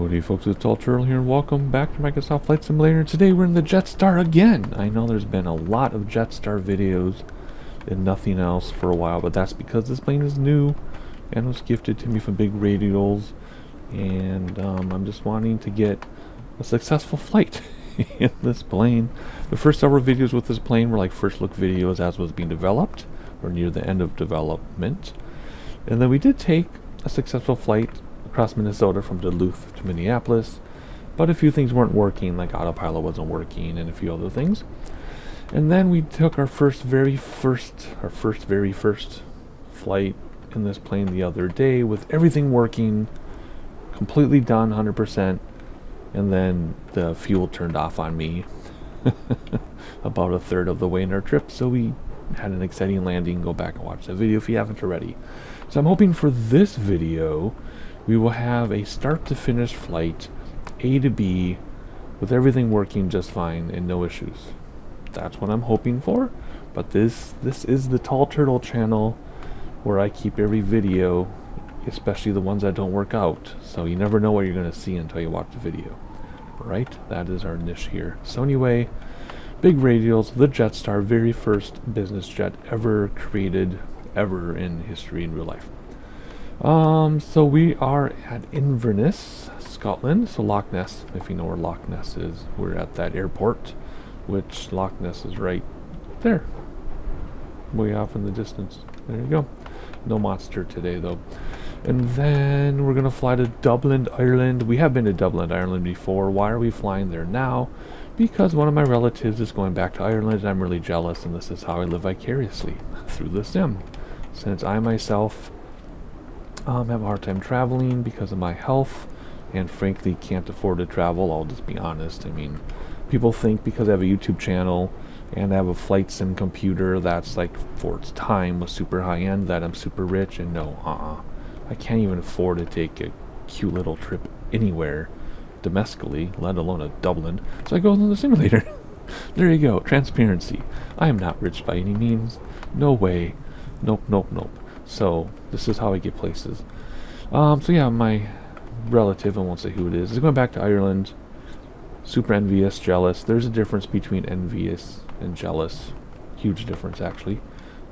Howdy folks, it's Tall Turtle here and welcome back to Microsoft Flight Simulator. And today we're in the JetStar again. I know there's been a lot of JetStar videos and nothing else for a while, but that's because this plane is new and was gifted to me from Big Radials, and I'm just wanting to get a successful flight in this plane. The first several videos with this plane were like first look videos as was being developed or near the end of development, and then we did take a successful flight across Minnesota from Duluth to Minneapolis, but a few things weren't working, like autopilot wasn't working and a few other things. And then we took our very first flight in this plane the other day with everything working, completely done 100%, and then the fuel turned off on me about a third of the way in our trip, so we had an exciting landing. Go back and watch that video if you haven't already. So I'm hoping for this video we will have a start to finish flight, A to B, with everything working just fine and no issues. That's what I'm hoping for. But this is the Tall Turtle channel where I keep every video, especially the ones that don't work out. So you never know what you're going to see until you watch the video. Right? That is our niche here. So anyway, Big Radials, the JetStar, very first business jet ever created, ever in history in real life. So we are at Inverness, Scotland. So Loch Ness, if you know where Loch Ness is, we're at that airport, which Loch Ness is right there, way off in the distance. There you go. No monster today though. And then we're gonna fly to Dublin, Ireland. We have been to Dublin, Ireland before. Why are we flying there now? Because one of my relatives is going back to Ireland and I'm really jealous, and this is how I live vicariously through the sim. Since I myself have a hard time traveling because of my health, and frankly can't afford to travel. I'll just be honest. I mean, people think because I have a YouTube channel and I have a flight sim computer that's like for its time was super high end that I'm super rich, and no, I can't even afford to take a cute little trip anywhere domestically, let alone a Dublin. So I go on the simulator. There you go, transparency. I am not rich by any means. No way. Nope. So this is how I get places. So yeah, my relative, I won't say who it is going back to Ireland. Super envious, jealous. There's a difference between envious and jealous. Huge difference, actually.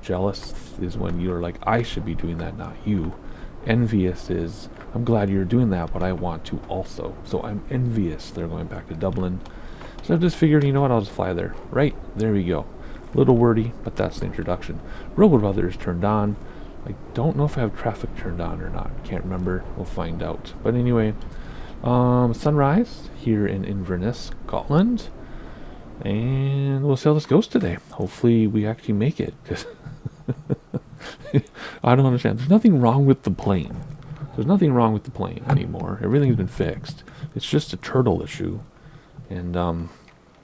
Jealous is when you're like, I should be doing that, not you. Envious is, I'm glad you're doing that, but I want to also. So I'm envious they're going back to Dublin. So I just figured, you know what, I'll just fly there. Right, there we go. Little wordy, but that's the introduction. Robo Weather is turned on. I don't know if I have traffic turned on or not. Can't remember. We'll find out. But anyway, sunrise here in Inverness, Scotland. And we'll see how this goes today. Hopefully we actually make it. Cause I don't understand. There's nothing wrong with the plane. There's nothing wrong with the plane anymore. Everything's been fixed. It's just a turtle issue. And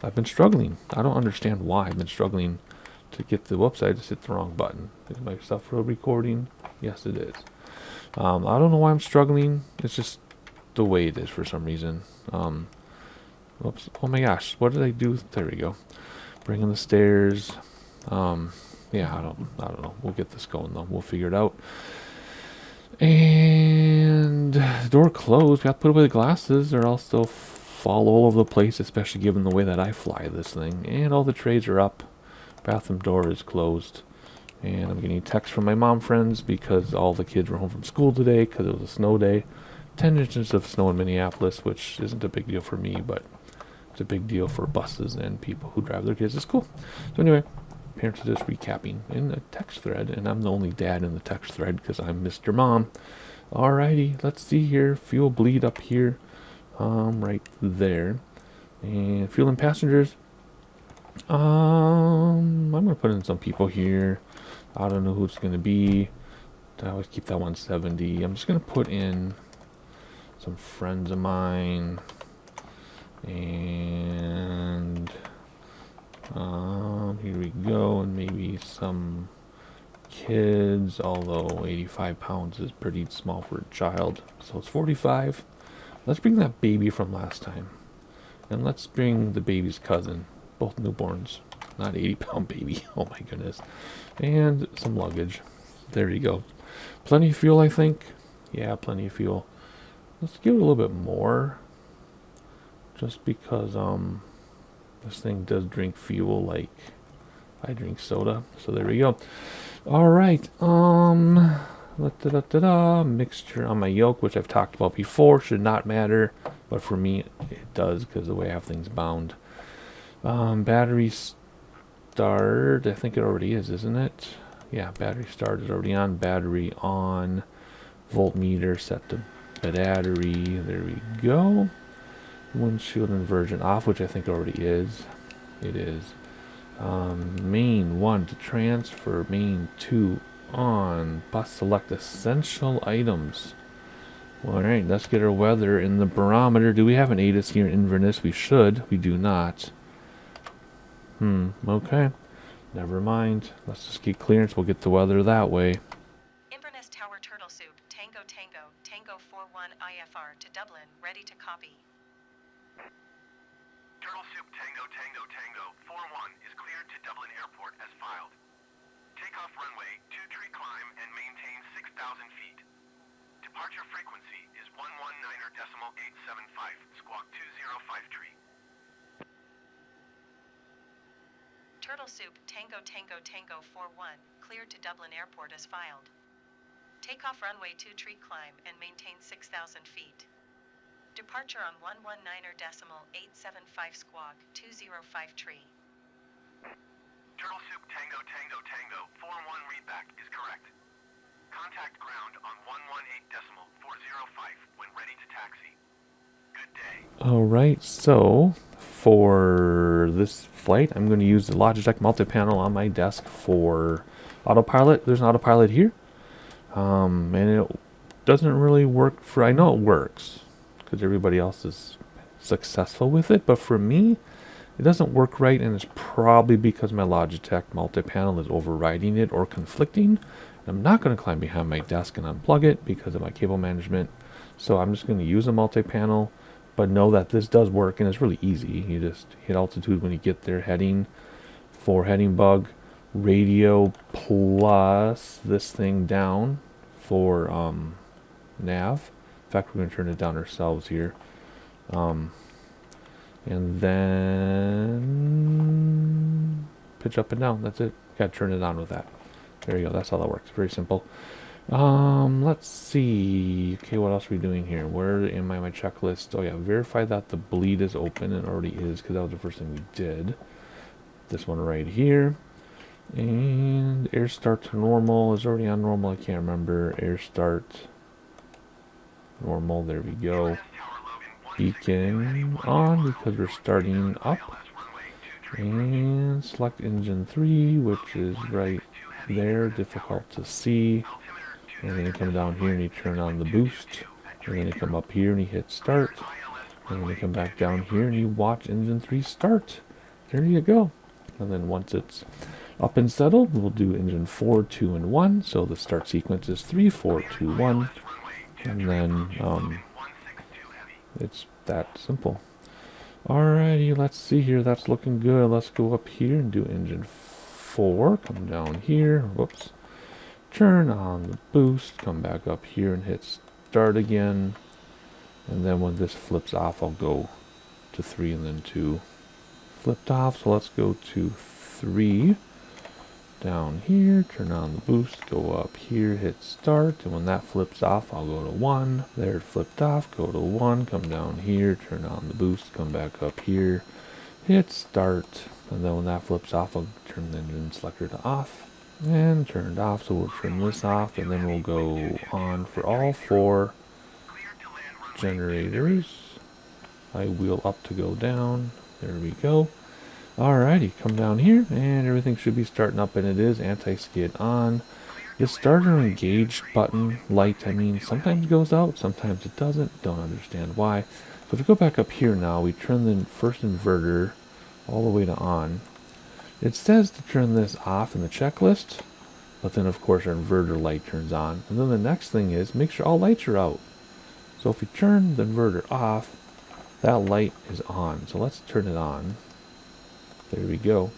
I've been struggling. I don't understand why I've been struggling to get the, whoops, I just hit the wrong button. Is my stuff real recording? Yes, it is. I don't know why I'm struggling. It's just the way it is for some reason. Whoops. Oh my gosh, what did I do? There we go. Bringing the stairs. Yeah, I don't know. We'll get this going though. We'll figure it out. And the door closed. We have to put away the glasses or else they'll fall all over the place, especially given the way that I fly this thing. And all the trays are up. Bathroom door is closed. And I'm getting texts from my mom friends because all the kids were home from school today because it was a snow day. 10 inches of snow in Minneapolis, which isn't a big deal for me, but it's a big deal for buses and people who drive their kids to school. So anyway, parents are just recapping in a text thread, and I'm the only dad in the text thread because I'm Mr. Mom. Alrighty, let's see here. Fuel bleed up here. Right there. And fuel and passengers. I'm gonna put in some people here. I don't know who it's gonna be. I always keep that 170. I'm just gonna put in some friends of mine, and here we go, and maybe some kids, although 85 pounds is pretty small for a child, so it's 45. Let's bring that baby from last time, and let's bring the baby's cousin, both newborns, not 80-pound baby. Oh my goodness. And some luggage. There you go. Plenty of fuel, I think. Yeah, plenty of fuel. let's give it a little bit more, just because this thing does drink fuel like I drink soda. So there we go. All right. Mixture on my yoke, which I've talked about before, should not matter, but for me it does because the way I have things bound. Battery start. I think it already is, isn't it? Yeah, battery start is already on. Battery on. Voltmeter set to battery. There we go. Windshield inversion off, which I think already is. It is. Main 1 to transfer. Main 2 on. Bus select essential items. Alright, let's get our weather in the barometer. Do we have an ATIS here in Inverness? We should. We do not. Okay. Never mind. Let's just get clearance. We'll get the weather that way. Inverness Tower Turtle Soup, Tango Tango, Tango 41 IFR to Dublin, ready to copy. Turtle Soup Tango Tango Tango 41 is cleared to Dublin Airport as filed. Takeoff runway 23 climb and maintain 6,000 feet. Departure frequency is 119.875, squawk 2053. Turtle Soup Tango Tango Tango 41, cleared to Dublin Airport as filed. Takeoff runway 23 climb and maintain 6,000 feet. Departure on 119.875, squawk 2053. Turtle Soup Tango Tango Tango 41 readback is correct. Contact ground on 118.405 when ready to taxi. Good day. Alright, so for this flight, I'm going to use the Logitech multi-panel on my desk for autopilot. There's an autopilot here. And it doesn't really work for... I know it works, because everybody else is successful with it, but for me, it doesn't work right, and it's probably because my Logitech multi-panel is overriding it or conflicting. I'm not going to climb behind my desk and unplug it because of my cable management. So I'm just going to use a multi-panel, but know that this does work, and it's really easy. You just hit altitude when you get there, heading for heading bug, radio plus this thing down for nav. In fact, we're going to turn it down ourselves here. And then pitch up and down. That's it. Got to turn it on with that. There you go. That's how that works. Very simple. Let's see. Okay, what else are we doing here? Where am I on my checklist? Oh yeah, verify that the bleed is open. It already is, because that was the first thing we did. This one right here. And air start to normal is already on normal. I can't remember. Air start normal. There we go. Beacon on because we're starting up. And select engine 3, which is right there, difficult to see. And then you come down here and you turn on the boost. And then you come up here and you hit start. And then you come back down here and you watch engine 3 start. There you go. And then once it's up and settled, we'll do engine 4, 2, and 1. So the start sequence is 3, 4, 2, 1. And then it's that simple. Alrighty, let's see here. That's looking good. Let's go up here and do engine 4. Come down here. Whoops. Turn on the boost. Come back up here and hit start again. And then when this flips off, I'll go to 3 and then 2. Flipped off, so let's go to 3. Down here, turn on the boost, go up here, hit start, and when that flips off, I'll go to 1. There it flipped off, go to 1, come down here, turn on the boost, come back up here, hit start, and then when that flips off, I'll turn the engine selector to off, and turned off, so we'll trim this off, and then we'll go on for all 4 generators. I wheel up to go down, there we go. Alrighty, come down here, and everything should be starting up, and it is. Anti-skid on. The starter engaged button light, sometimes goes out, sometimes it doesn't. Don't understand why. So if we go back up here now, we turn the first inverter all the way to on. It says to turn this off in the checklist, but then of course our inverter light turns on. And then the next thing is, make sure all lights are out. So if we turn the inverter off, that light is on. So let's turn it on. There we go.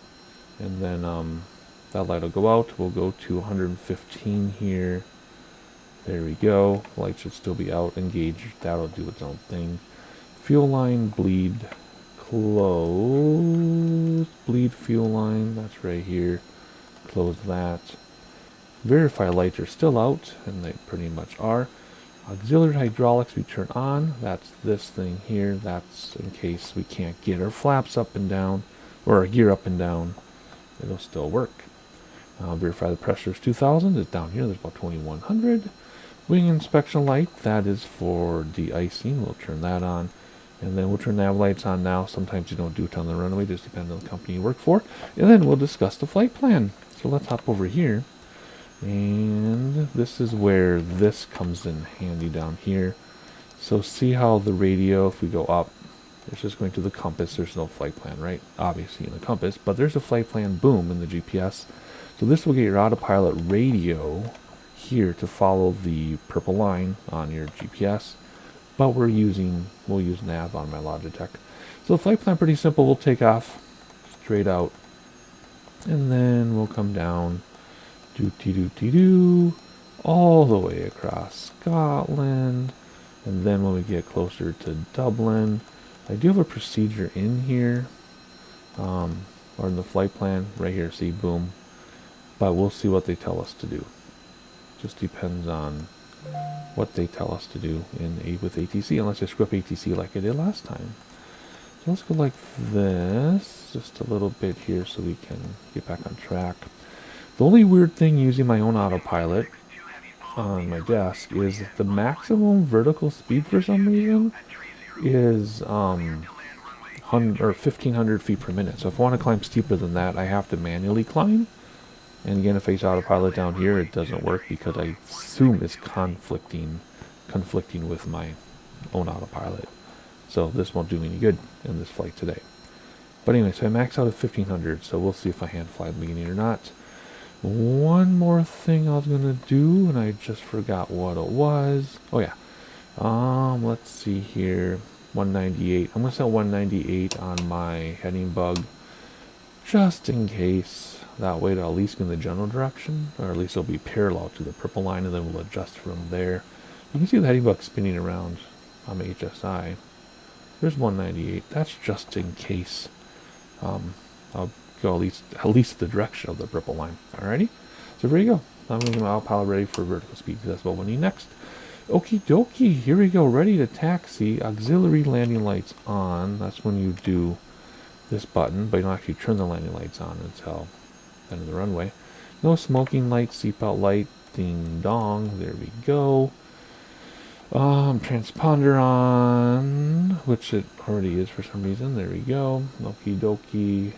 And then that light will go out. We'll go to 115 here. There we go. Light should still be out. Engage. That'll do its own thing. Fuel line, bleed, close. Bleed fuel line. That's right here. Close that. Verify lights are still out, and they pretty much are. Auxiliary hydraulics we turn on. That's this thing here. That's in case we can't get our flaps up and down, or our gear up and down. It'll still work. Verify the pressure is 2000. It's down here. There's about 2100. Wing inspection light. That is for de-icing. We'll turn that on. And then we'll turn nav lights on now. Sometimes you don't do it on the runway. Just depends on the company you work for. And then we'll discuss the flight plan. So let's hop over here. And this is where this comes in handy down here. So see how the radio, if we go up, it's just going to the compass. There's no flight plan, right? Obviously in the compass, but there's a flight plan, boom, in the GPS. So this will get your autopilot radio here to follow the purple line on your GPS. But we'll use nav on my Logitech. So the flight plan pretty simple. We'll take off straight out, and then we'll come down, all the way across Scotland, and then when we get closer to Dublin, I do have a procedure in here, or in the flight plan right here. See, boom. But we'll see what they tell us to do. Just depends on what they tell us to do with ATC, unless I screw up ATC like I did last time. So let's go like this, just a little bit here so we can get back on track. The only weird thing using my own autopilot on my desk is the maximum vertical speed for some reason is 1500 feet per minute. So if I want to climb steeper than that, I have to manually climb. And again, if I use autopilot down here, it doesn't work because I assume it's conflicting with my own autopilot. So this won't do me any good in this flight today. But anyway, so I maxed out at 1500, so we'll see if I hand fly at the beginning or not. One more thing I was going to do, and I just forgot what it was. Oh yeah. Let's see here. 198. I'm going to set 198 on my heading bug, just in case. That way it'll at least be in the general direction, or at least it'll be parallel to the purple line, and then we'll adjust from there. You can see the heading bug spinning around on the HSI. There's 198. That's just in case. I'll go at least the direction of the purple line. Alrighty. So there you go. I'm going to get my autopilot ready for vertical speed, because that's what we need next. Okie dokie. Here we go. Ready to taxi. Auxiliary landing lights on. That's when you do this button, but you don't actually turn the landing lights on until the end of the runway. No smoking light, seatbelt light, ding dong. There we go. Transponder on, which it already is for some reason. There we go. Okie dokie.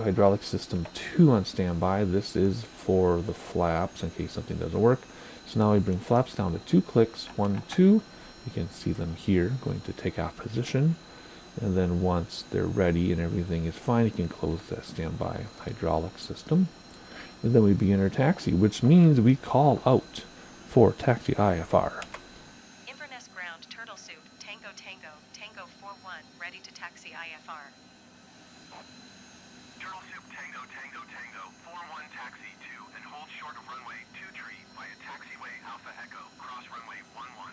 Hydraulic system 2 on standby. This is for the flaps in case something doesn't work. So now we bring flaps down to 2 clicks. 1, 2. You can see them here going to take off position. And then once they're ready and everything is fine, you can close that standby hydraulic system. And then we begin our taxi, which means we call out for taxi IFR. Inverness ground, turtle soup, Tango Tango, Tango 41, ready to taxi IFR. Turtle Soup Tango Tango Tango 41 taxi to and hold short of runway 23 via taxiway Alpha Echo cross runway 11.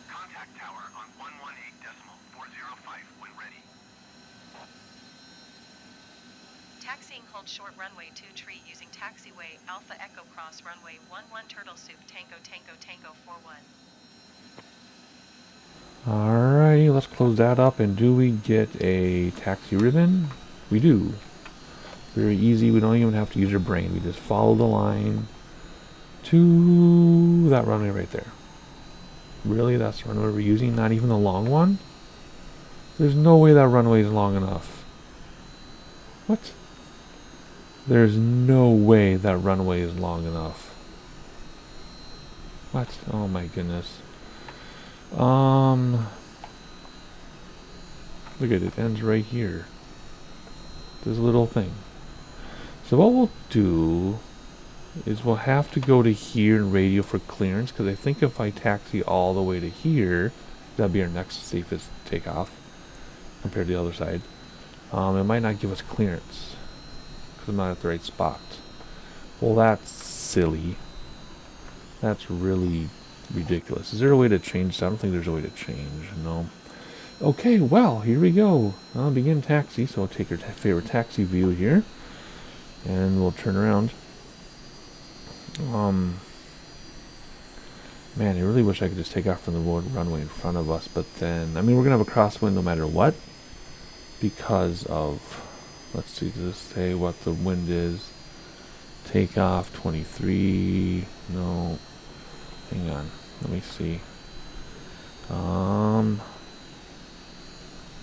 Contact tower on 118.405 when ready. Taxiing hold short runway 23 using taxiway Alpha Echo cross runway 11 turtle soup Tango Tango Tango 41. Alrighty, let's close that up. And do we get a taxi ribbon? We do. Very easy. We don't even have to use our brain. We just follow the line to that runway right there. Really? That's the runway we're using? Not even the long one? There's no way that runway is long enough. What? There's no way that runway is long enough. What? Oh my goodness. Look at it. It ends right here. This little thing. So what we'll do is we'll have to go to here and radio for clearance, because I think if I taxi all the way to here, that'd be our next safest takeoff compared to the other side. It might not give us clearance because I'm not at the right spot. Well, that's silly. That's really ridiculous. Is there a way to change that? I don't think there's a way to change. No. Okay, well, here we go. I'll begin taxi, so I'll take your favorite taxi view here. And we'll turn around. Man, I really wish I could just take off from the runway in front of us, but then, I mean, we're going to have a crosswind no matter what. Because of, let's see, does this say what the wind is? Takeoff 23, no, hang on, let me see.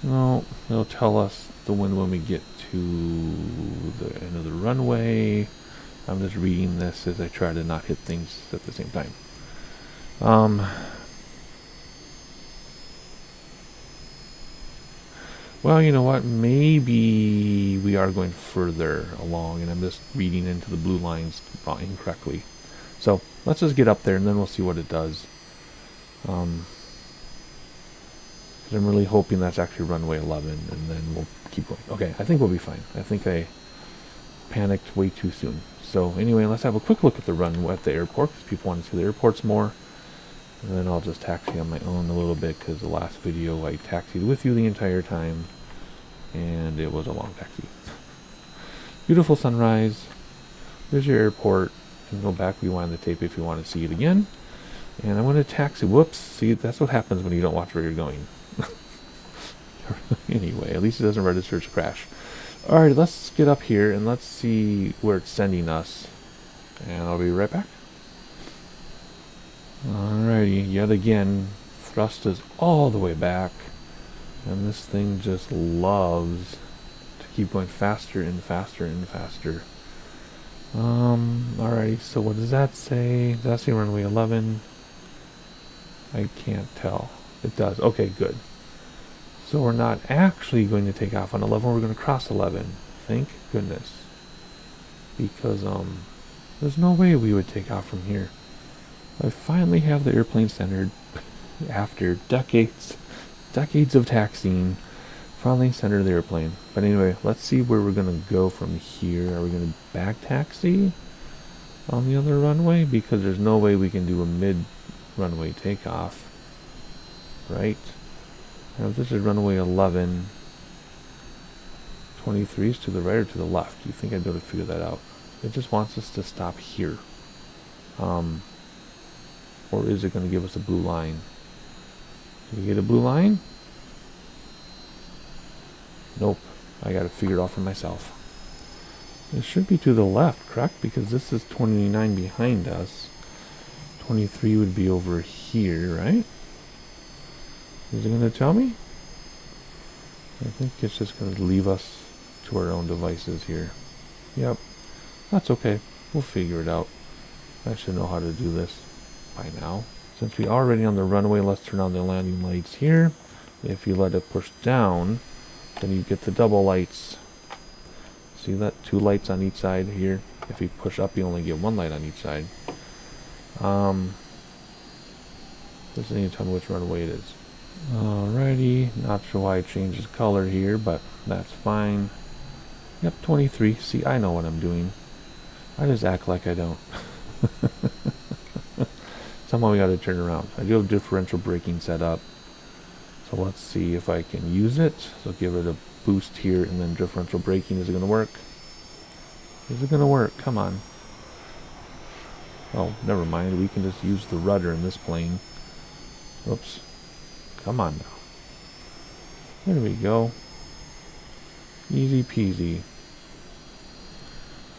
No, it'll tell us the wind when we get to the end of the runway. I'm just reading this as I try to not hit things at the same time. Well, you know what? Maybe we are going further along, and I'm just reading into the blue lines incorrectly. So let's just get up there, and then we'll see what it does. 'Cause I'm really hoping that's actually runway 11, and then we'll keep going. Okay, I think we'll be fine. I think I panicked way too soon. So anyway, let's have a quick look at the runway at the airport, because people want to see the airports more. And then I'll just taxi on my own a little bit, because the last video I taxied with you the entire time, and it was a long taxi. Beautiful sunrise. There's your airport. You can go back, rewind the tape if you want to see it again. And I'm going to taxi. Whoops. See, that's what happens when you don't watch where you're going. Anyway, at least it doesn't register as a crash. Alright, let's get up here and let's see where it's sending us. And I'll be right back. Alrighty, yet again, thrust is all the way back. And this thing just loves to keep going faster and faster and faster. Alrighty, so what does that say? Does that say runway 11? I can't tell. It does. Okay, good. So we're not actually going to take off on 11, we're going to cross 11. Thank goodness. Because, there's no way we would take off from here. I finally have the airplane centered after decades of taxiing. Finally centered the airplane. But anyway, let's see where we're going to go from here. Are we going to back taxi on the other runway? Because there's no way we can do a mid-runway takeoff. Right? Now if this is runway 11, 23 is to the right or to the left? Do you think I'd be able to figure that out? It just wants us to stop here. Or is it going to give us a blue line? Do we get a blue line? Nope. I got to figure it out for myself. It should be to the left, correct? Because this is 29 behind us. 23 would be over here, right? Is it going to tell me? I think it's just going to leave us to our own devices here. Yep. That's okay. We'll figure it out. I should know how to do this by now. Since we're already on the runway, let's turn on the landing lights here. If you let it push down, then you get the double lights. See that? 2 lights on each side here. If you push up, you only get 1 light on each side. Doesn't even tell me which runway it is. Alrighty, not sure why it changes color here, but that's fine. Yep, 23. See, I know what I'm doing. I just act like I don't. Somehow we gotta turn around. I do have differential braking set up. So let's see if I can use it. So give it a boost here and then differential braking. Is it gonna work? Is it gonna work? Come on. Oh, never mind. We can just use the rudder in this plane. Oops. Come on now. There we go. Easy peasy.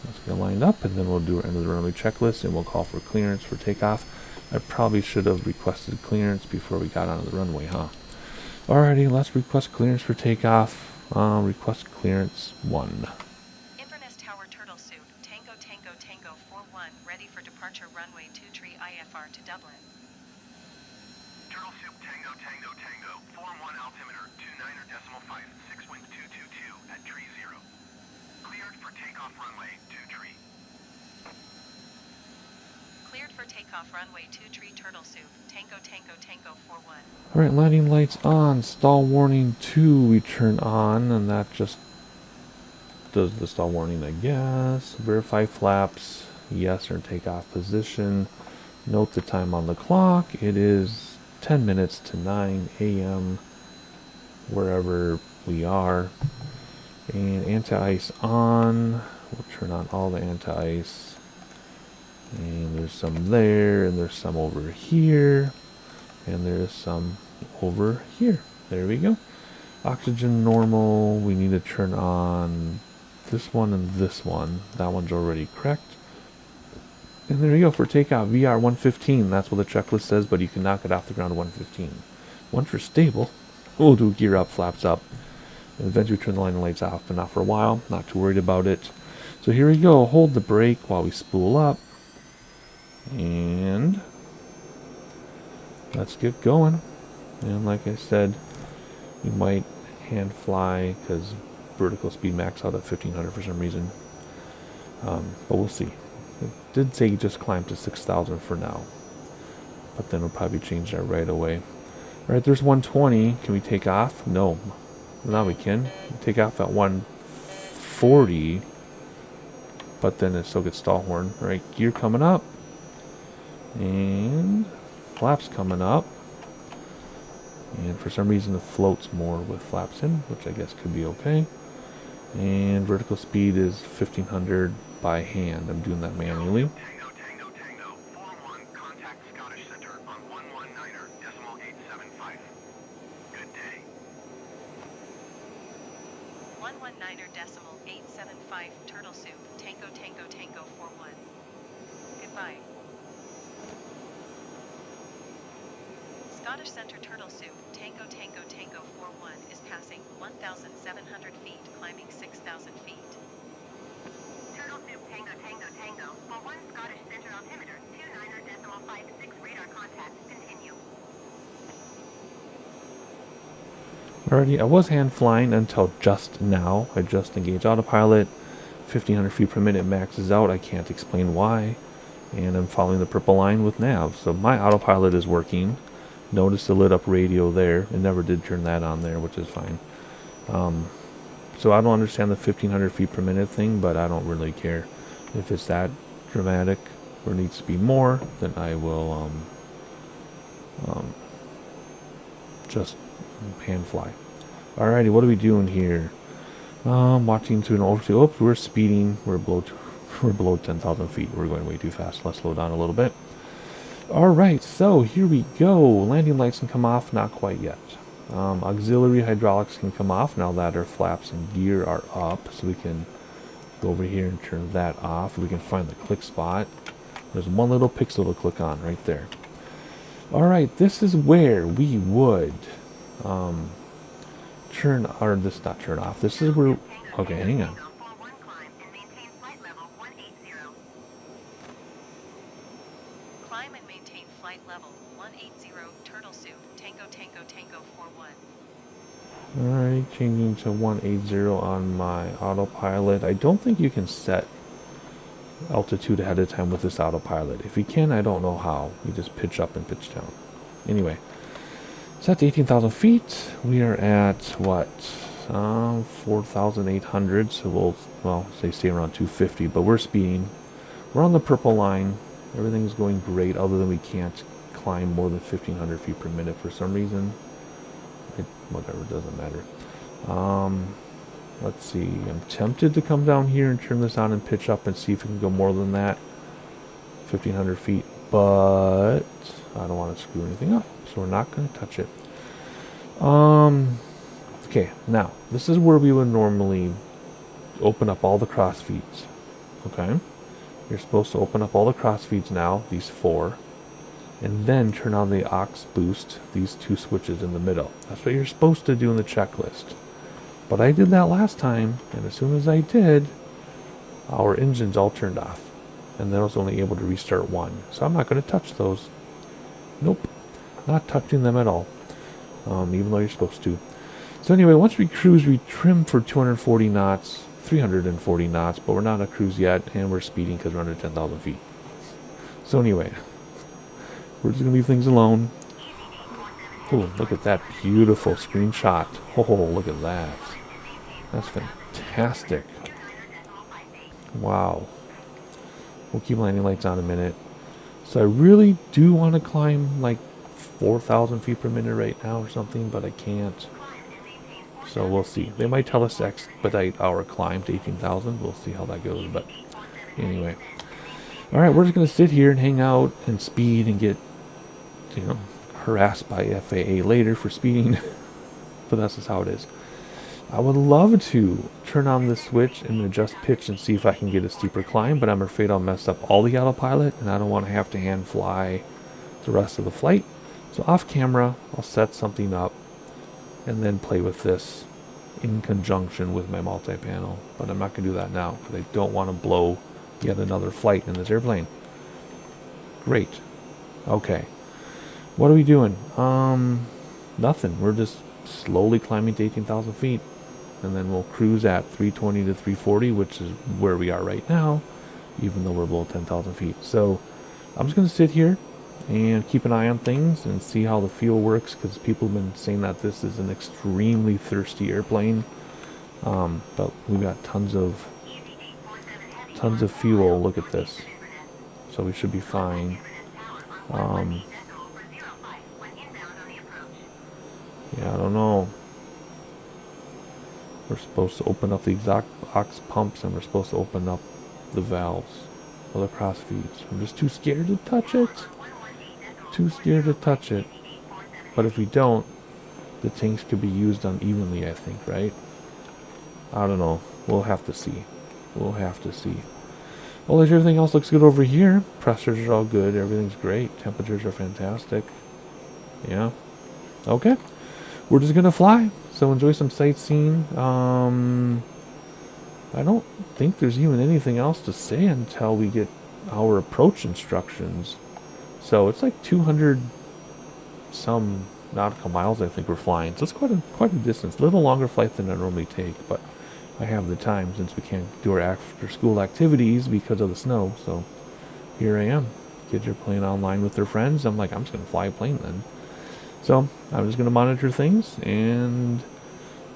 Let's get lined up and then we'll do our end of the runway checklist and we'll call for clearance for takeoff. I probably should have requested clearance before we got onto the runway, huh? Alrighty, let's request clearance for takeoff. Request clearance 1. Inverness Tower Turtle Soup, Tango Tango Tango 41, ready for departure runway 23 IFR to Dublin. Turtle Soup Tango Tango Tango 41 altimeter 29.5 6 wind 222 at tree 0. Cleared for takeoff runway 23. Cleared for takeoff runway 23 Turtle Soup, Tango Tango Tango 41. Alright, landing lights on. Stall warning 2 we turn on, and that just does the stall warning, I guess. Verify flaps. Yes, or takeoff position. Note the time on the clock. It is 10 minutes to 9 a.m. wherever we are. And anti-ice on. We'll turn on all the anti-ice. And there's some there, and there's some over here. And there's some over here. There we go. Oxygen normal. We need to turn on this one and this one. That one's already correct. And there you go for takeoff. VR 115. That's what the checklist says, but you can knock it off the ground at 115. Once we're stable, we'll do gear up, flaps up. And eventually turn the landing lights off, but not for a while. Not too worried about it. So here we go. Hold the brake while we spool up. And let's get going. And like I said, you might hand fly because vertical speed max out at 1500 for some reason. But we'll see. It did say you just climbed to 6,000 for now. But then we'll probably change that right away. Alright, there's 120. Can we take off? No. Now we can. Take off at 140. But then it still gets stall horn. Alright, gear coming up. And flaps coming up. And for some reason it floats more with flaps in, which I guess could be okay. And vertical speed is 1500 by hand. I'm doing that manually. Tango, Tango, Tango, 41, contact Scottish Center on 119.875. Good day. 119.875 Turtle Soup, Tango, Tango, Tango 41. Goodbye. Scottish Center Turtle Soup, Tango, Tango, Tango 41 is passing 1,700 feet, climbing 6,000 feet. Turtle Soup Tango Tango Tango, 41 Scottish Center altimeter, 29.56 radar contact, continue. Alrighty, I was hand flying until just now. I just engaged autopilot. 1500 feet per minute maxes out. I can't explain why. And I'm following the purple line with nav. So my autopilot is working. Notice the lit up radio there. It never did turn that on there, which is fine. So I don't understand the 1500 feet per minute thing, but I don't really care. If it's that dramatic or needs to be more, then I will just hand fly. Alrighty, what are we doing here? Watching to an overview. Oops, we're speeding. We're below 10,000 feet. We're going way too fast. Let's slow down a little bit. Alright, so here we go. Landing lights can come off, not quite yet. Auxiliary hydraulics can come off now that our flaps and gear are up. So we can go over here and turn that off. We can find the click spot. There's one little pixel to click on right there. Alright, this is where we would turn, or this not turn off. This is where, okay, hang on. Climb and maintain flight level 180 Turtle Soup, Tango, Tango, Tango 41. Alright, changing to 180 on my autopilot. I don't think you can set altitude ahead of time with this autopilot. If you can, I don't know how. You just pitch up and pitch down. Anyway, set to 18,000 feet. We are at, what, 4,800. So well, stay around 250, but we're speeding. We're on the purple line. Everything's going great, other than we can't climb more than 1,500 feet per minute for some reason. Whatever, doesn't matter. Let's see. I'm tempted to come down here and turn this on and pitch up and see if we can go more than that. 1,500 feet. But I don't want to screw anything up, so we're not going to touch it. Okay, now, this is where we would normally open up all the cross feeds. Okay? You're supposed to open up all the cross feeds now, these 4, and then turn on the aux boost, these 2 switches in the middle. That's what you're supposed to do in the checklist. But I did that last time, and as soon as I did, our engines all turned off. And then I was only able to restart 1. So I'm not going to touch those. Nope. Not touching them at all. Even though you're supposed to. So anyway, once we cruise, we trim for 240 knots, 340 knots, but we're not on a cruise yet, and we're speeding because we're under 10,000 feet. So anyway, we're just going to leave things alone. Oh, look at that beautiful screenshot. Oh, look at that. That's fantastic. Wow. We'll keep landing lights on a minute. So I really do want to climb like 4,000 feet per minute right now or something, but I can't. So we'll see. They might tell us to expedite our climb to 18,000. We'll see how that goes. But anyway. Alright, we're just going to sit here and hang out and speed and get, you know, harassed by FAA later for speeding. But that's just how it is. I would love to turn on this switch and adjust pitch and see if I can get a steeper climb, but I'm afraid I'll mess up all the autopilot, and I don't want to have to hand fly the rest of the flight. So off camera, I'll set something up and then play with this in conjunction with my multi-panel. But I'm not going to do that now because I don't want to blow yet another flight in this airplane. Great. Okay. What are we doing? Nothing. We're just slowly climbing to 18,000 feet. And then we'll cruise at 320 to 340, which is where we are right now, even though we're below 10,000 feet. So I'm just going to sit here and keep an eye on things and see how the fuel works, because people have been saying that this is an extremely thirsty airplane. But we've got tons of fuel. Look at this. So we should be fine. Yeah, I don't know. We're supposed to open up the exhaust pumps, and we're supposed to open up the valves or the cross feeds. I'm just too scared to touch it. Too scared to touch it. But if we don't, the tanks could be used unevenly, I think, right? I don't know. We'll have to see. We'll have to see. Well, everything else looks good over here. Pressures are all good. Everything's great. Temperatures are fantastic. Yeah. Okay. We're just going to fly. So enjoy some sightseeing. I don't think there's even anything else to say until we get our approach instructions. So it's like 200 some nautical miles I think we're flying. So it's quite a distance. A little longer flight than I normally take, but I have the time since we can't do our after school activities because of the snow. So here I am. Kids are playing online with their friends. I'm like, I'm just going to fly a plane then. So I'm just going to monitor things, and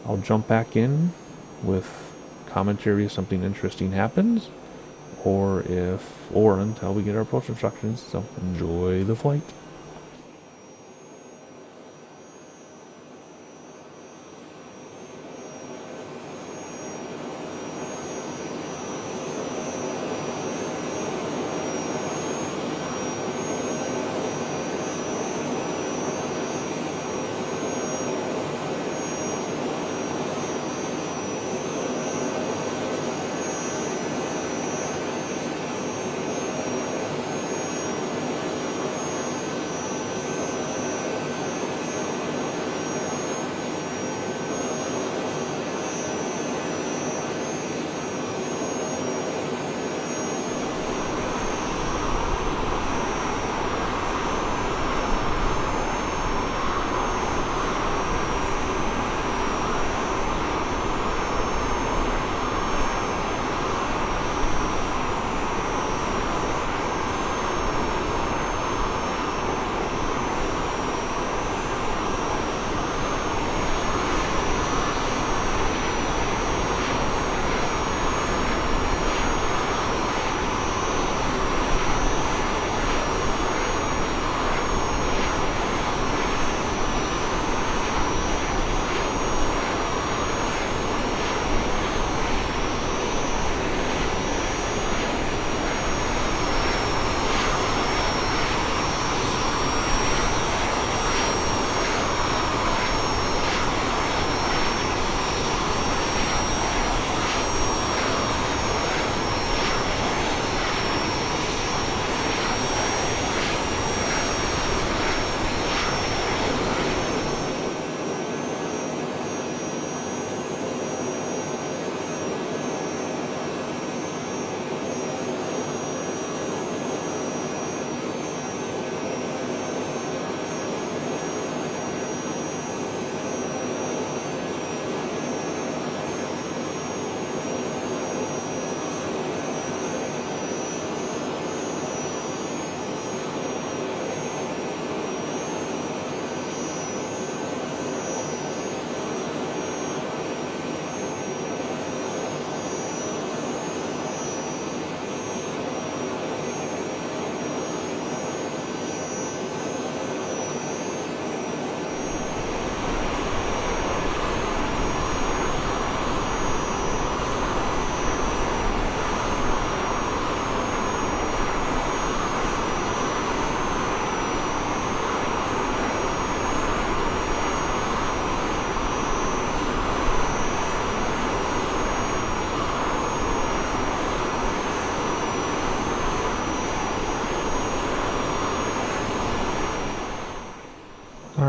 I'll jump back in with commentary if something interesting happens, or until we get our approach instructions. So enjoy the flight.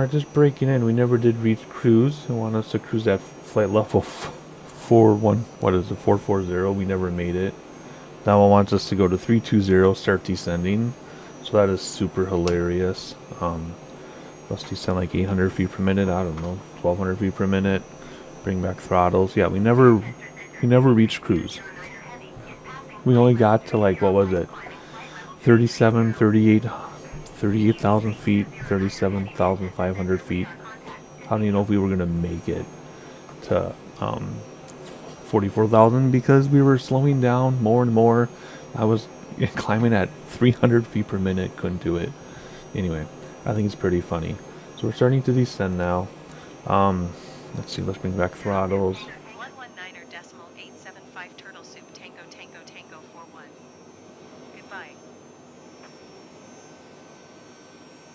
Alright, just breaking in. We never did reach cruise. They want us to cruise at flight level 440. We never made it. Now it wants us to go to 320, start descending. So that is super hilarious. Let's descend like 800 feet per minute. I don't know, 1200 feet per minute. Bring back throttles. Yeah, we never reached cruise. We only got to like, what was it? 38,000 feet, 37,500 feet. I don't even know if we were going to make it to 44,000 because we were slowing down more and more. I was climbing at 300 feet per minute, couldn't do it. Anyway, I think it's pretty funny. So we're starting to descend now. Let's see, let's bring back throttles. 119.875 Turtle Soup Tango Tango Tango 41. Goodbye.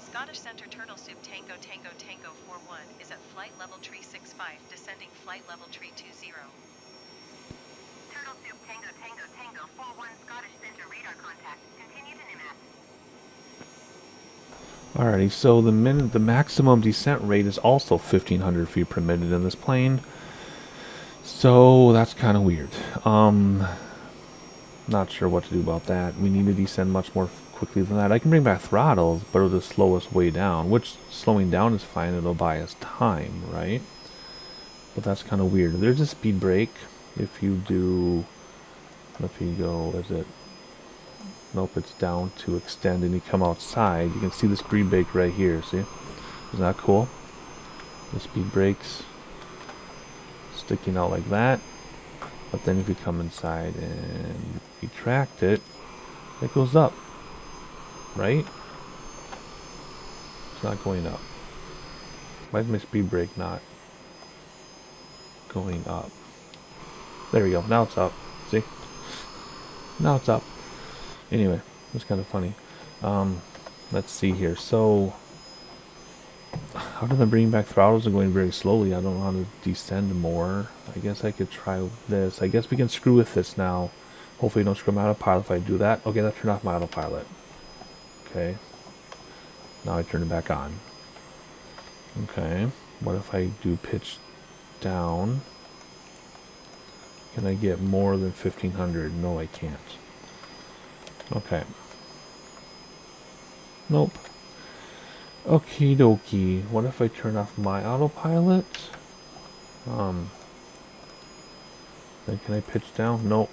Scottish Centre Turtle Soup Tango Tango Tango 41 is at flight level tree 65, descending flight level tree 20. Turtle Soup Tango Tango Tango 41 Scottish Centre radar contact. Continue to NIMAT. Alrighty, so the maximum descent rate is also 1,500 feet per minute in this plane. So that's kind of weird. Not sure what to do about that. We need to descend much more quickly than that. I can bring back throttles, but it'll just slow us way down. Which slowing down is fine. It'll buy us time, right? But that's kind of weird. There's a speed brake. If you go, is it? Nope, it's down to extend, and you come outside. You can see the speed brake right here. See? Isn't that cool? The speed brakes sticking out like that. But then if you come inside and retract it, it goes up. Right? It's not going up. Why is my speed brake not going up? There we go. Now it's up. See? Now it's up. Anyway, it's kind of funny. Let's see here. So, how do I bring back throttles? Are going very slowly. I don't know how to descend more. I guess I could try this. I guess we can screw with this now. Hopefully don't screw my autopilot if I do that. Okay, that turned off my autopilot. Okay. Now I turn it back on. Okay. What if I do pitch down? Can I get more than 1,500? No, I can't. Okay. Nope. Okie dokie. What if I turn off my autopilot? Then can I pitch down? Nope.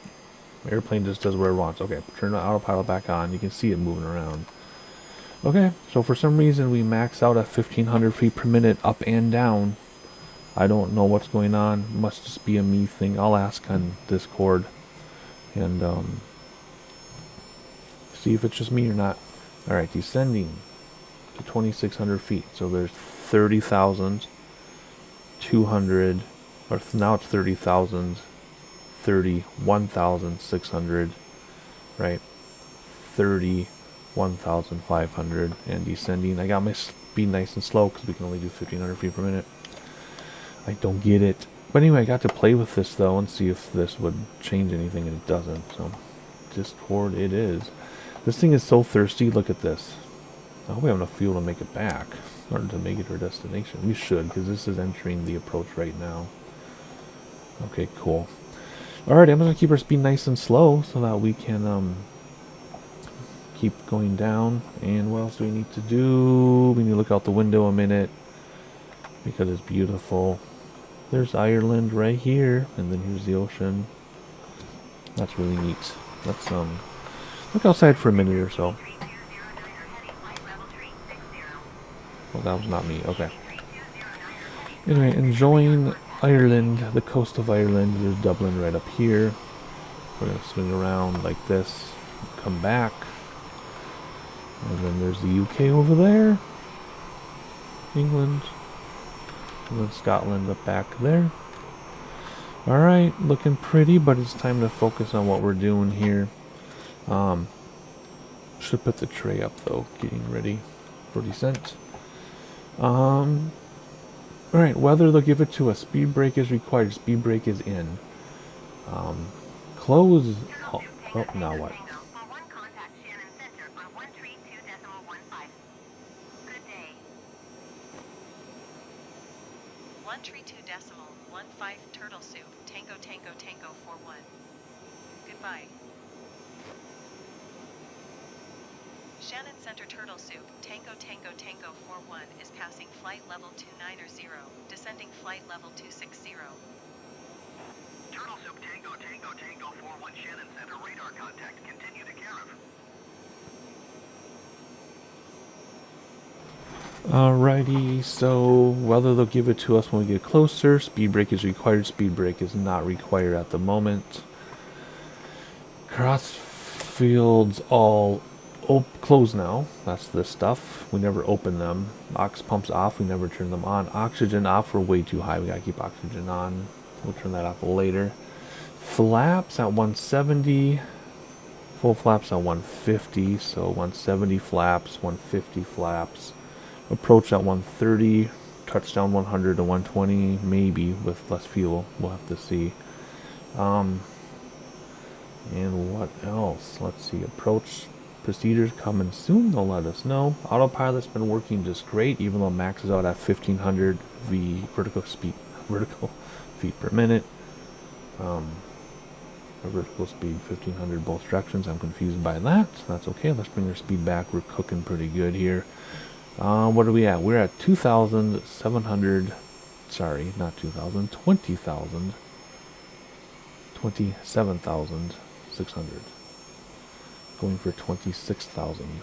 Airplane just does what it wants. Okay, turn the autopilot back on. You can see it moving around. Okay, so for some reason we max out at 1,500 feet per minute up and down. I don't know what's going on. Must just be a me thing. I'll ask on Discord and see if it's just me or not. Alright, descending to 2,600 feet. So there's 30,200, or now it's 30,000, 31,600, right? 31,500, and descending. I got my speed nice and slow because we can only do 1,500 feet per minute. I don't get it. But anyway, I got to play with this though and see if this would change anything, and it doesn't. So, Discord it is. This thing is so thirsty. Look at this. I hope we have enough fuel to make it back, or to make it to our destination. We should, because this is entering the approach right now. Okay, cool. Alright, I'm going to keep our speed nice and slow so that we can keep going down. And what else do we need to do? We need to look out the window a minute because it's beautiful. There's Ireland right here, and then here's the ocean. That's really neat. Let's look outside for a minute or so. Well, that was not me. Okay. Anyway, enjoying Ireland, the coast of Ireland. There's Dublin right up here. We're going to swing around like this, come back. And then there's the UK over there. England. And then Scotland up back there. Alright, looking pretty, but it's time to focus on what we're doing here. Should put the tray up though, getting ready for descent. Alright, weather, they'll give it to us. Speed brake is required. Speed brake is in. Close. Oh, now what? 0.15 turtle soup, Tango Tango Tango 41. Goodbye. Shannon Center Turtle Soup, Tango Tango Tango 41 is passing flight level 290, descending flight level 260. Turtle Soup Tango Tango Tango 41 Shannon Center radar contact. Continue to care of. Alrighty, so whether they'll give it to us when we get closer, speed brake is required, speed brake is not required at the moment. Crossfields all closed now. That's this stuff. We never open them. Ox pumps off, we never turn them on. Oxygen off, we're way too high. We gotta keep oxygen on. We'll turn that off later. Flaps at 170. Full flaps at 150. So 170 flaps, 150 flaps. Approach at 130. Touchdown 100 to 120. Maybe with less fuel. We'll have to see. And what else? Let's see. Approach procedures coming soon. They'll let us know. Autopilot's been working just great, even though max is out at 1500 vertical feet per minute. Vertical speed 1500 both directions. I'm confused by that. That's okay. Let's bring our speed back. We're cooking pretty good here. What are we at? We're at 2,700. Sorry, not 2,000. 20,000. 27,600. Going for 26,000.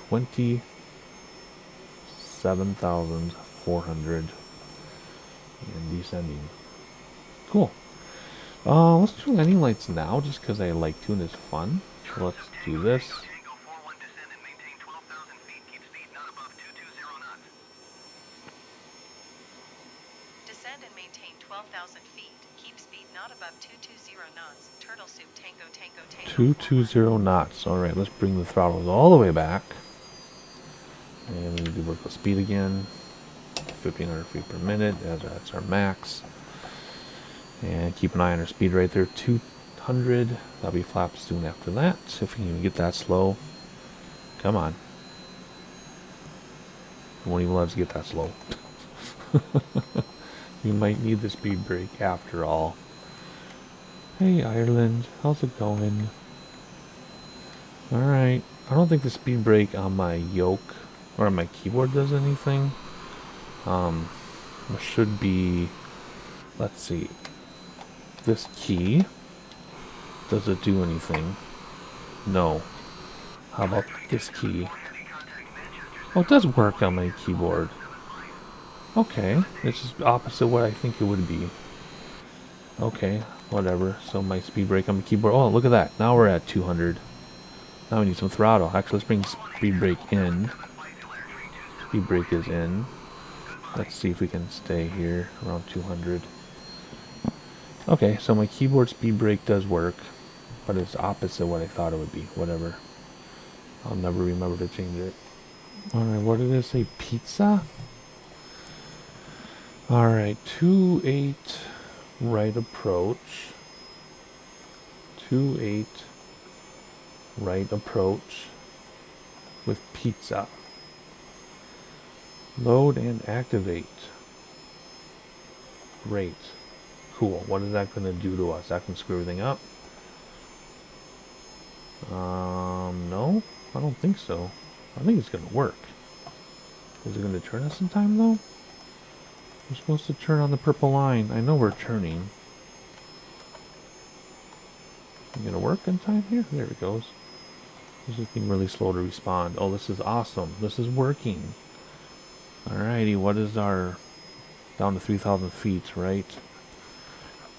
27,400. And descending. Cool. Let's do landing lights now, just because I like to and it's fun. So let's do this. Tango 41 descend and maintain 12,000 feet. Keep speed not above 220 knots. Descend and maintain 12,000 feet. Keep speed not above 220 knots. Turtle Soup Tango Tango Tango 220 knots. Alright, let's bring the throttles all the way back. And we do vertical speed again. 1,500 feet per minute, as that's our max. And keep an eye on our speed right there, 200. That'll be flaps soon after that. If we can even get that slow. Come on. Won't even let us get that slow. You might need the speed brake after all. Hey Ireland, how's it going? Alright, I don't think the speed brake on my yoke or on my keyboard does anything. There should be, let's see. This key, does it do anything? No. How about this key? Oh, it does work on my keyboard. Okay, it's just opposite what I think it would be. Okay, whatever. So my speed brake on the keyboard. Oh, look at that. Now we're at 200. Now we need some throttle. Actually, let's bring speed brake in. Speed brake is in. Let's see if we can stay here around 200. Okay, so my keyboard speed brake does work, but it's opposite what I thought it would be. Whatever. I'll never remember to change it. Alright, what did it say? Pizza? Alright, 2-8 right approach. 2-8 right approach with pizza. Load and activate. Great. Cool. What is that going to do to us? That can screw everything up? No? I don't think so. I think it's going to work. Is it going to turn us in time, though? We're supposed to turn on the purple line. I know we're turning. You going to work in time here? There it goes. This is being really slow to respond. Oh, this is awesome. This is working. Alrighty, what is our... Down to 3,000 feet, right?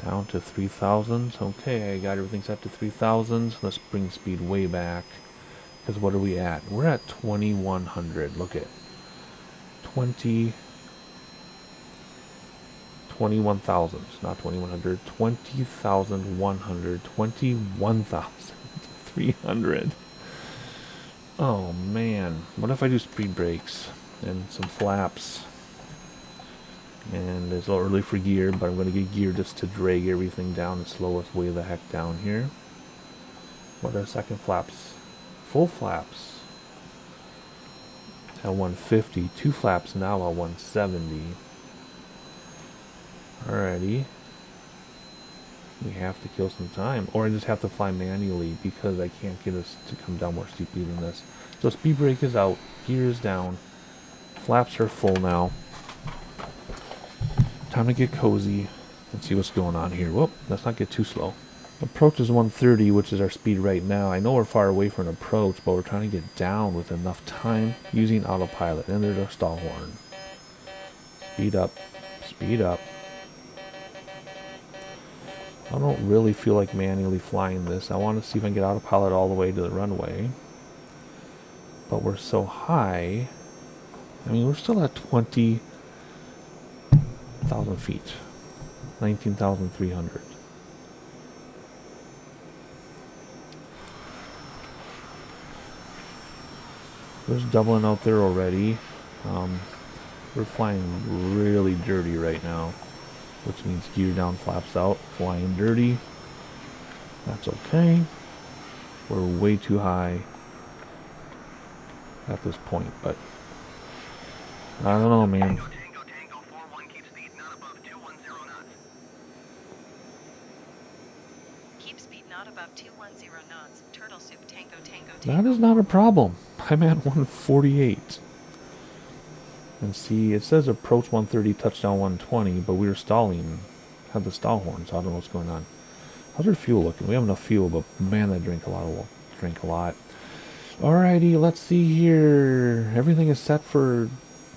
Down to 3,000. Okay, I got everything set to 3,000. Let's bring speed way back. Because what are we at? We're at 2,100. Look at 21,000. Not 2,100. 20,100. 21,300. Oh man. What if I do speed brakes and some flaps? And it's a little early for gear, but I'm going to get gear just to drag everything down and slow us way the heck down here. What are second flaps? Full flaps at 150. Two flaps now at 170. Alrighty. We have to kill some time. Or I just have to fly manually because I can't get us to come down more steeply than this. So speed brake is out. Gear is down. Flaps are full now. Time to get cozy and see what's going on here. Whoop, let's not get too slow. Approach is 130, which is our speed right now. I know we're far away from an approach, but we're trying to get down with enough time using autopilot. And there's our stall horn. Speed up. Speed up. I don't really feel like manually flying this. I want to see if I can get autopilot all the way to the runway. But we're so high. I mean, we're still at 20,000 feet. 19,300. There's Dublin out there already. We're flying really dirty right now, which means gear down, flaps out, flying dirty. That's okay. We're way too high at this point, but I don't know, man. Tango, Tango, 41, keep speed not above 210 knots. Keep speed not above 210 knots. Turtle soup, Tango, Tango, That Tango. is not a problem. I'm at 148. And see, it says approach 130, touchdown 120, but we were stalling. Had the stall horn, so I don't know what's going on. How's our fuel looking? We have enough fuel, but man, I drink a lot. Alrighty, let's see here. Everything is set for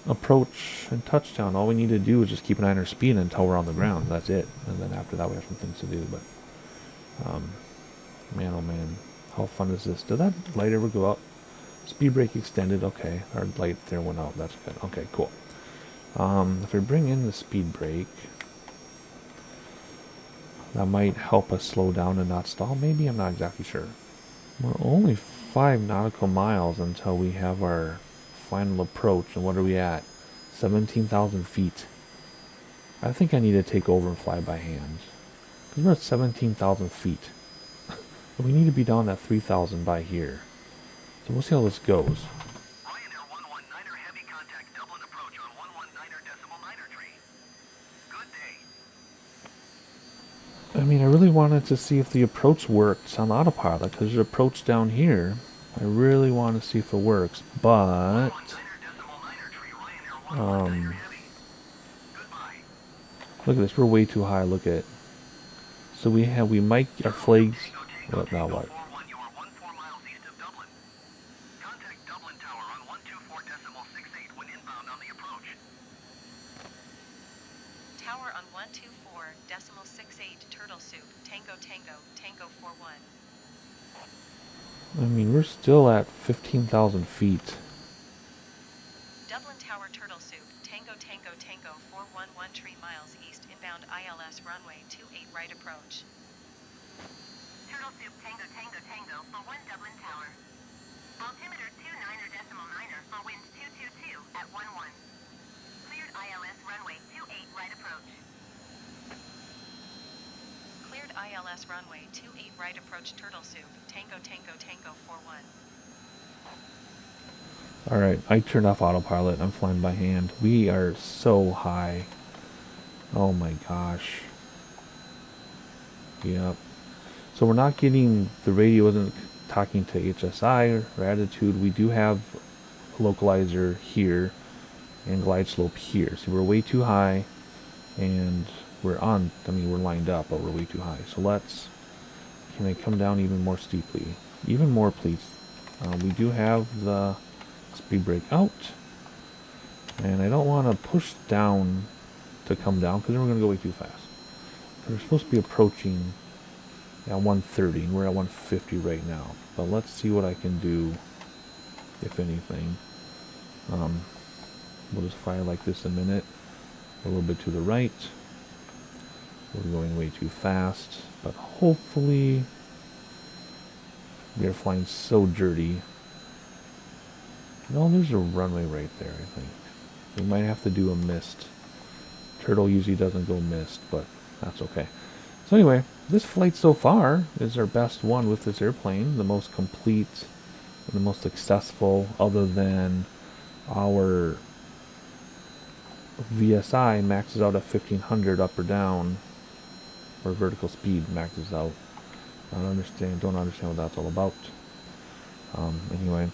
approach and touchdown. All we need to do is just keep an eye on our speed until we're on the ground. That's it. And then after that, we have some things to do. But man, oh man, how fun is this? Did that light ever go up? Speed brake extended. Okay, our light there went out. That's good. Okay, cool. If we bring in the speed brake, that might help us slow down and not stall. Maybe, I'm not exactly sure. We're only 5 nautical miles until we have our final approach. And what are we at? 17,000 feet. I think I need to take over and fly by hand. Because we're at 17,000 feet. We need to be down at 3,000 by here. So we'll see how this goes. Ryanair 119er heavy contact Dublin approach on 119er decimal niner tree. Good day. I mean, I really wanted to see if the approach works on autopilot, because there's an approach down here. I really want to see if it works, but 119er decimal niner tree, Ryanair 119er heavy. Goodbye. look at this, we're way too high. Look at it. So we might, our flags. What now? What? 41, you are 14 miles east of Dublin. Contact Dublin Tower on 124.68 when inbound on the approach. Tower on 124.68. Turtle soup, Tango, Tango, Tango 41. I mean, we're still at 15,000 feet. Dublin Tower, Turtle soup, Tango, Tango, Tango 411 miles east, inbound ILS runway 28 right approach. Turtle soup, Tango, Tango, Tango, for 1 Dublin Tower. Altimeter 29er decimal niner for wind 222 at 11. Cleared ILS runway 28 right approach. Cleared ILS runway 28 right approach. Turtle soup, Tango, Tango, Tango 41. Alright, I turned off autopilot. I'm flying by hand. We are so high. Oh my gosh. Yep. So we're not getting, the radio isn't talking to HSI or attitude. We do have a localizer here and glide slope here. So we're way too high and we're lined up, but we're way too high. So can I come down even more steeply? Even more, please. We do have the speed brake out. And I don't want to push down to come down because then we're going to go way too fast. We're supposed to be approaching at 130 and we're at 150 right now. But let's see what I can do, if anything. We'll just fire like this a minute. A little bit to the right. We're going way too fast, but hopefully we are flying so dirty. No, there's a runway right there, I think. We might have to do a mist. Turtle usually doesn't go mist, but that's okay. So anyway, this flight so far is our best one with this airplane, the most complete, and the most successful, other than our VSI maxes out at 1500 up or down, or vertical speed maxes out. I don't understand what that's all about. Anyway,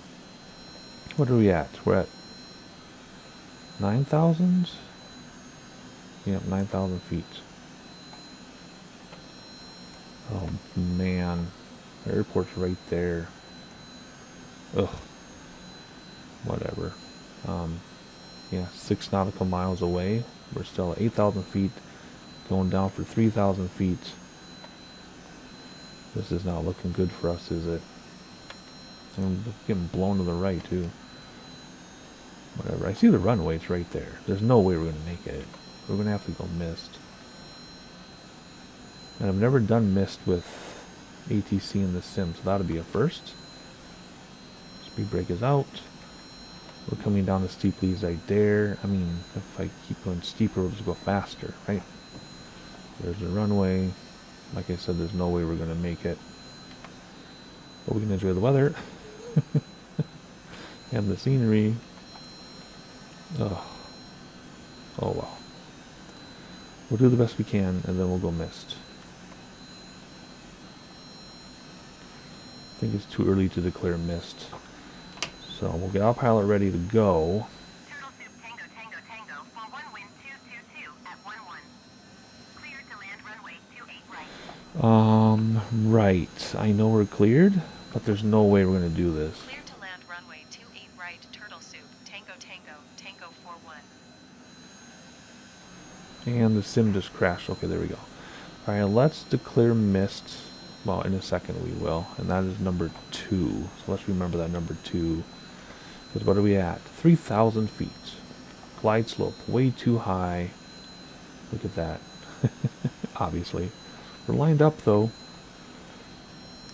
what are we at? We're at 9,000? Yep, 9,000 feet. Oh man, the airport's right there. Ugh. Whatever. Yeah, 6 nautical miles away. We're still at 8,000 feet, going down for 3,000 feet. This is not looking good for us, is it? I'm getting blown to the right, too. Whatever. I see the runway. It's right there. There's no way we're going to make it. We're going to have to go mist. And I've never done mist with ATC in the sim, so that'll be a first. Speed brake is out. We're coming down as steeply as I dare. I mean, if I keep going steeper, we'll just go faster, right? There's the runway. Like I said, there's no way we're going to make it. But we can enjoy the weather. And the scenery. Oh. Oh well. We'll do the best we can, and then we'll go mist. I think it's too early to declare mist. So we'll get our pilot ready to go. Turtle Soup Tango Tango Tango, 41 wind 222 at 11. Cleared to land runway 28 right. Right. I know we're cleared, but there's no way we're going to do this. Clear to land runway 28 right, Turtle Soup, Tango Tango, Tango 41. And the sim just crashed. Okay, there we go. Alright, let's declare mist. Well, in a second we will. And that is number 2. So let's remember that number 2. Because what are we at? 3,000 feet. Glide slope way too high. Look at that. Obviously. We're lined up though.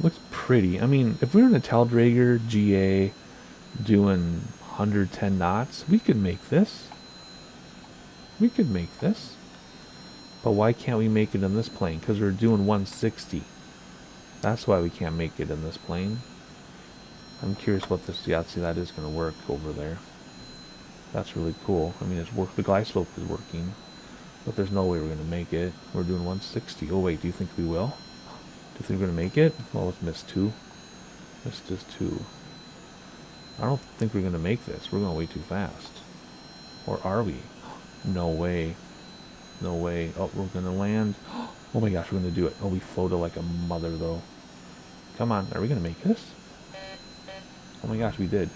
Looks pretty. I mean, if we were in a Taldrager GA doing 110 knots, we could make this. We could make this. But why can't we make it in this plane? Because we're doing 160. That's why we can't make it in this plane. I'm curious what this, yeah, see, that is going to work over there. That's really cool. I mean, it's work. The glide slope is working, but there's no way we're going to make it. We're doing 160. Oh wait, do you think we will? Do you think we're going to make it? Well, let's miss 2. Missed is 2. I don't think we're going to make this. We're going way too fast. Or are we? No way. No way. Oh, we're going to land. Oh my gosh, we're going to do it. Oh, we floated like a mother though. Come on, are we going to make this? Oh my gosh, we did.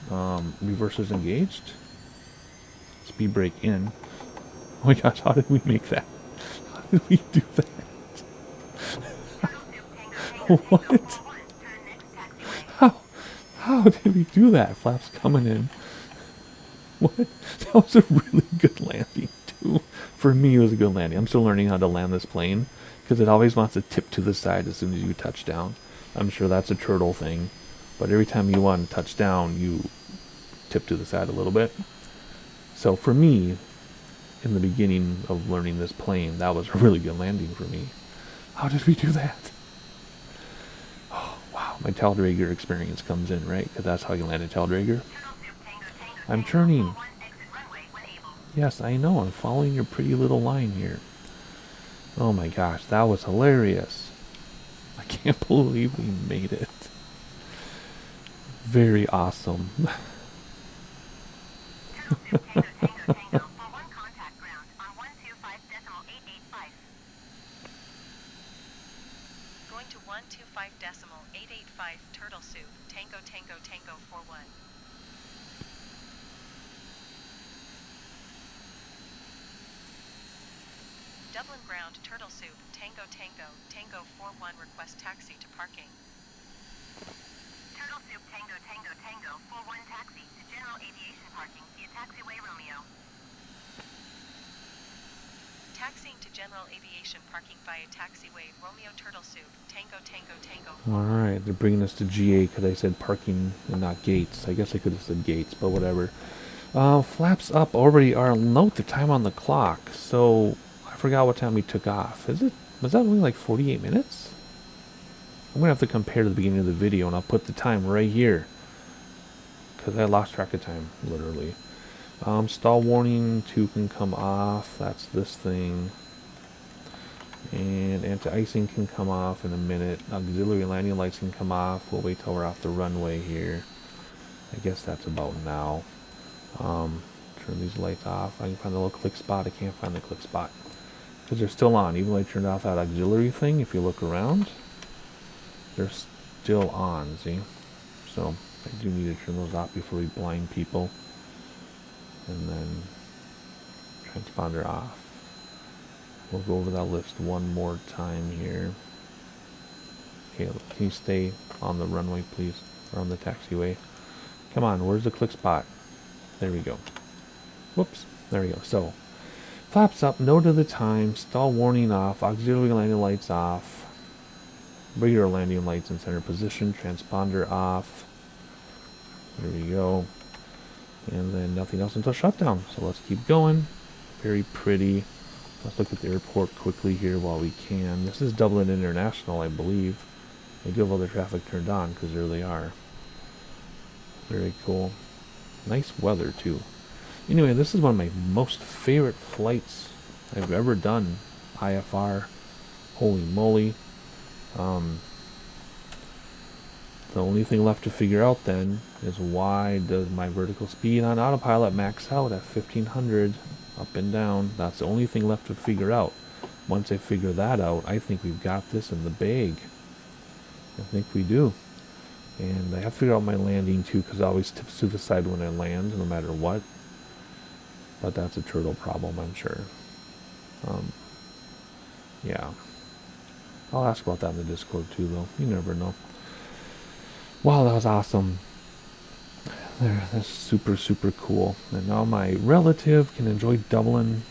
Reversers engaged. Speed brake in. Oh my gosh, how did we make that? How did we do that? What? How did we do that? Flaps coming in. What? That was a really good landing too. For me, it was a good landing. I'm still learning how to land this plane because it always wants to tip to the side as soon as you touch down. I'm sure that's a turtle thing. But every time you want to touch down, you tip to the side a little bit. So for me, in the beginning of learning this plane, that was a really good landing for me. How did we do that? Oh, wow. My Taldrager experience comes in, right? Because that's how you land a Taldrager. I'm turning. Yes, I know. I'm following your pretty little line here. Oh my gosh, that was hilarious. I can't believe we made it. Very awesome. Going to 125.885, Turtle Soup, Tango Tango Tango 41. Dublin ground, Turtle Soup, Tango Tango, Tango 41, request taxi to parking. Turtle Soup Tango Tango Tango, 41 taxi to general aviation parking via taxiway Romeo. Taxiing to general aviation parking via taxiway Romeo, Turtle Soup, Tango Tango Tango. Alright, they're bringing us to GA because I said parking and not gates. I guess I could have said gates, but whatever. Flaps up already are, note the time on the clock. So, I forgot what time we took off. Was that only like 48 minutes? I'm going to have to compare to the beginning of the video, and I'll put the time right here. Because I lost track of time, literally. Stall warning 2 can come off. That's this thing. And anti-icing can come off in a minute. Auxiliary landing lights can come off. We'll wait till we're off the runway here. I guess that's about now. Turn these lights off. I can find the little click spot. I can't find the click spot because they're still on. Even though I turned off that auxiliary thing, if you look around, they're still on, see? So I do need to turn those off before we blind people. And then transponder off. We'll go over that list one more time here. Okay, can you stay on the runway, please? Or on the taxiway? Come on, where's the click spot? There we go. Whoops, there we go. So, flaps up, no to the time, stall warning off, auxiliary landing lights off, regular landing lights in center position, transponder off. There we go. And then nothing else until shutdown. So let's keep going. Very pretty. Let's look at the airport quickly here while we can. This is Dublin International, I believe. They do have all their traffic turned on because there they are. Very cool. Nice weather too. Anyway, this is one of my most favorite flights I've ever done. IFR. Holy moly. The only thing left to figure out then is why does my vertical speed on autopilot max out at 1500 up and down. That's the only thing left to figure out. Once I figure that out, I think we've got this in the bag. I think we do. And I have to figure out my landing too, because I always tips to the side when I land, no matter what. But that's a turtle problem, I'm sure. Yeah. I'll ask about that in the Discord too, though. You never know. Wow, that was awesome. There, that's super, super cool. And now my relative can enjoy Dublin.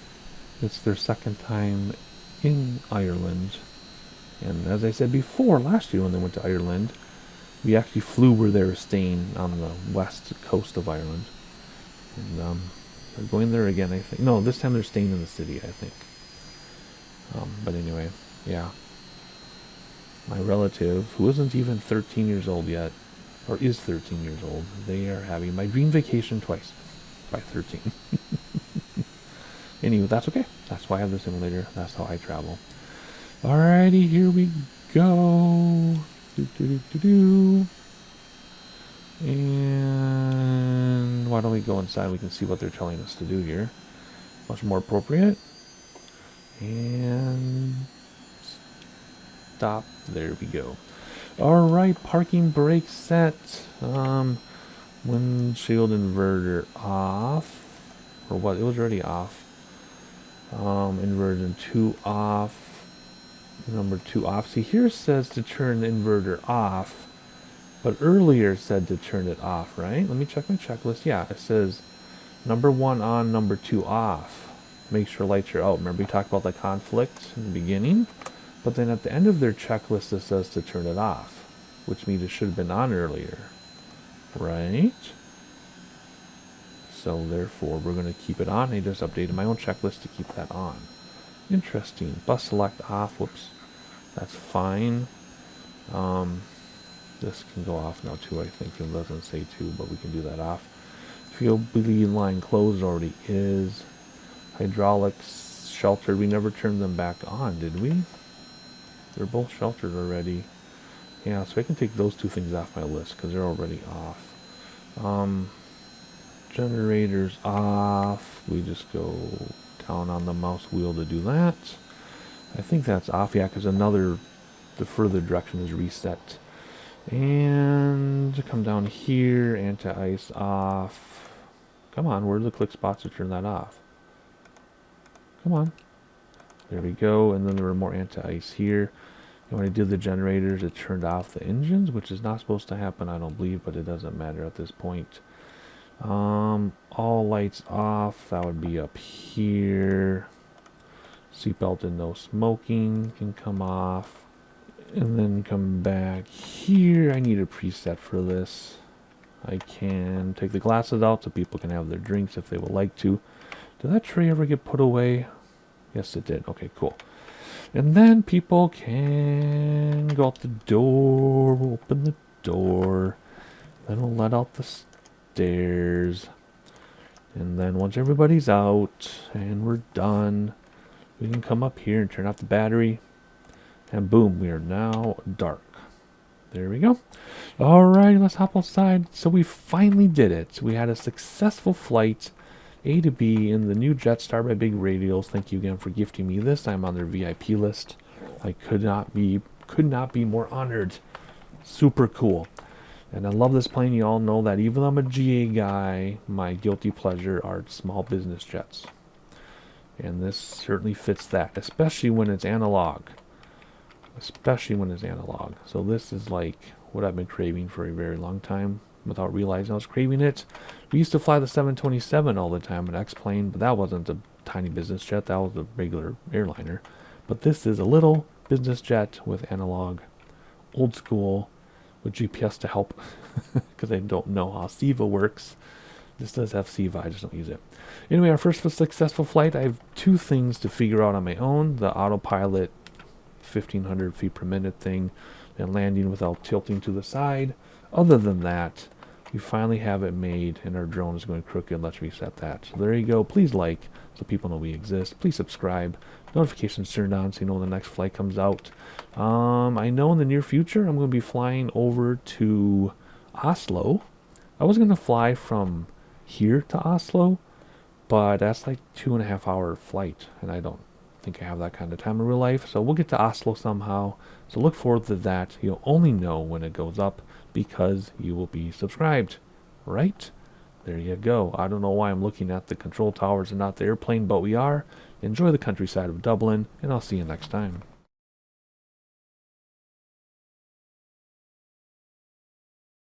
It's their second time in Ireland. And as I said before, last year when they went to Ireland, we actually flew where they were staying on the west coast of Ireland. And they're going there again, I think. No, this time they're staying in the city, I think. But anyway, yeah. My relative, who isn't even 13 years old yet, or is 13 years old, they are having my dream vacation twice by 13. Anyway, that's okay. That's why I have the simulator. That's how I travel. Alrighty, here we go. And why don't we go inside? We can see what they're telling us to do here. Much more appropriate. And stop. There we go. Alright, parking brake set. Windshield inverter off. Or what? It was already off. Inverter 2 off. Number 2 off. See, here it says to turn the inverter off. But earlier it said to turn it off, right? Let me check my checklist. Yeah, it says number 1 on, number 2 off. Make sure lights are out. Remember we talked about the conflict in the beginning? But then at the end of their checklist, it says to turn it off, which means it should have been on earlier, right? So therefore, we're going to keep it on. I just updated my own checklist to keep that on. Interesting. Bus select off. Whoops. That's fine. This can go off now too, I think. It doesn't say to, but we can do that off. Fuel bleed line closed already is. Hydraulics sheltered. We never turned them back on, did we? They're both sheltered already. Yeah, so I can take those 2 things off my list because they're already off. Generators off. We just go down on the mouse wheel to do that. I think that's off, yeah, because the further direction is reset. And come down here, anti-ice off. Come on, where are the click spots to turn that off? Come on. There we go, and then there were more anti-ice here. And when I did the generators, it turned off the engines, which is not supposed to happen, I don't believe, but it doesn't matter at this point. All lights off, that would be up here. Seatbelt and no smoking can come off. And then come back here. I need a preset for this. I can take the glasses out so people can have their drinks if they would like to. Did that tray ever get put away? Yes, it did. Okay, cool. And then people can go out the door. We'll open the door. Then we'll let out the stairs. And then once everybody's out and we're done, we can come up here and turn off the battery. And boom, we are now dark. There we go. Alright, let's hop outside. So we finally did it. We had a successful flight A to B in the new JetStar by Big Radials. Thank you again for gifting me this. I'm on their VIP list. I could not be more honored. Super cool. And I love this plane. You all know that even though I'm a GA guy, my guilty pleasure are small business jets. And this certainly fits that, especially when it's analog. So this is like what I've been craving for a very long time without realizing I was craving it. We used to fly the 727 all the time, an X-plane, but that wasn't a tiny business jet. That was a regular airliner. But this is a little business jet with analog, old school, with GPS to help because I don't know how SIVA works. This does have SIVA, I just don't use it. Anyway, our first successful flight. I have two things to figure out on my own. The autopilot 1500 feet per minute thing and landing without tilting to the side. Other than that, we finally have it made and our drone is going crooked. Let's reset that. So there you go. Please like so people know we exist. Please subscribe. Notifications turned on so you know when the next flight comes out. I know in the near future I'm going to be flying over to Oslo. I was going to fly from here to Oslo, but that's like 2.5 hour flight and I don't think I have that kind of time in real life. So we'll get to Oslo somehow. So look forward to that. You'll only know when it goes up because you will be subscribed. Right? There you go. I don't know why I'm looking at the control towers and not the airplane, but we are. Enjoy the countryside of Dublin, and I'll see you next time.